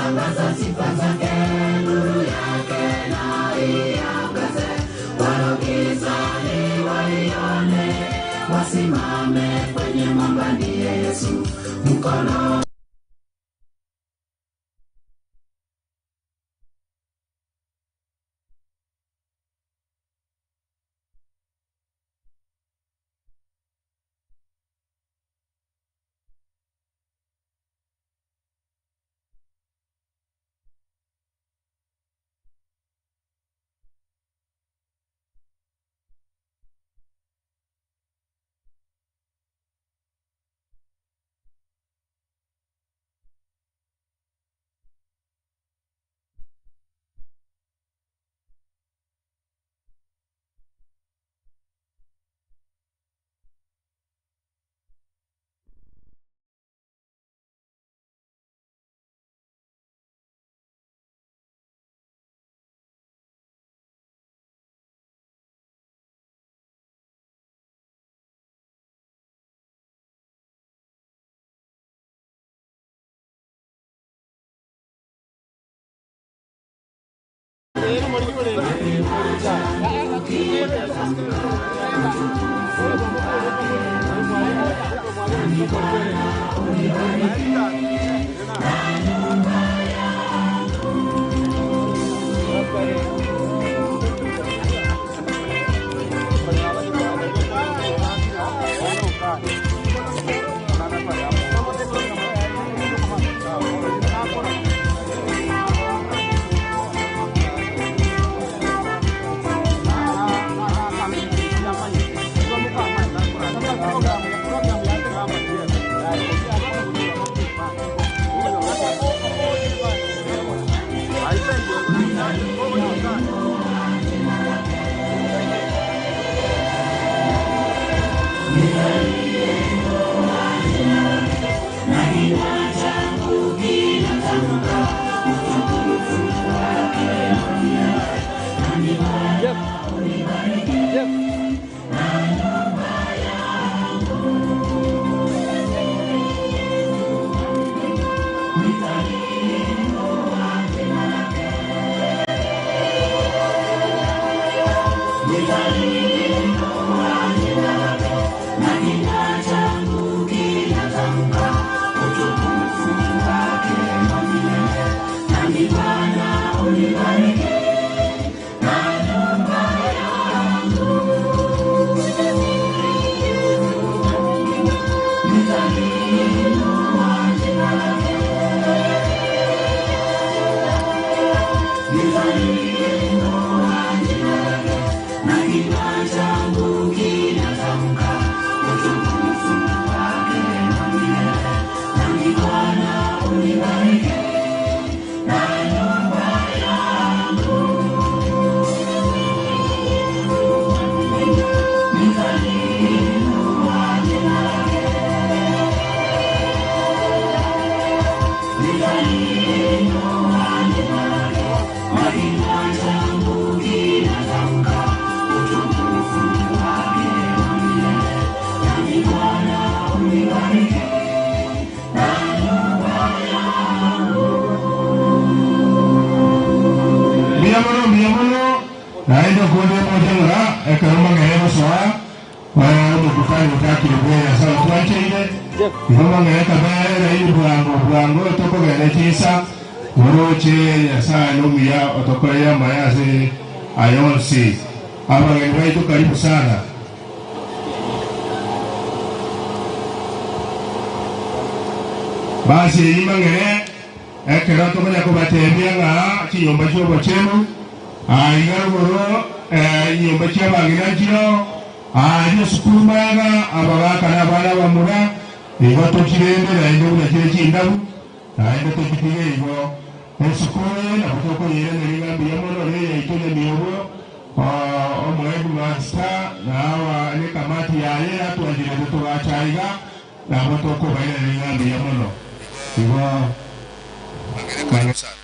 Tangaza sifa zake, nuru yake na iangaze. Walio gizani waione, wasimame kwenye mwamba ndiye Yesu. Mkono naenda kuende moja ekaroma ngere soa ndo kufanya utaki kwa sababu tuache ile kama ngere kabaya ile bwango toko ngere tisa moroche ya saa nomia otokoya mayase ayonsi aba ngere wetu karibu sana. Basi ima ngere ekera toko ya kubatembea nga chiyomba chobo chenu Aigaro nyumba cy'abagina kino aje sukumaga ababaka n'abana bamura ego tukirendera inde unakire kindabu ainde tukitiye ego esukure na kutoko yere n'ingambi yamono ne yitone miyobo omwebu master na wa ne kamati yaye atwajire tutwachaiga na motoko baina n'ingambi yamono ego magere kwa sana.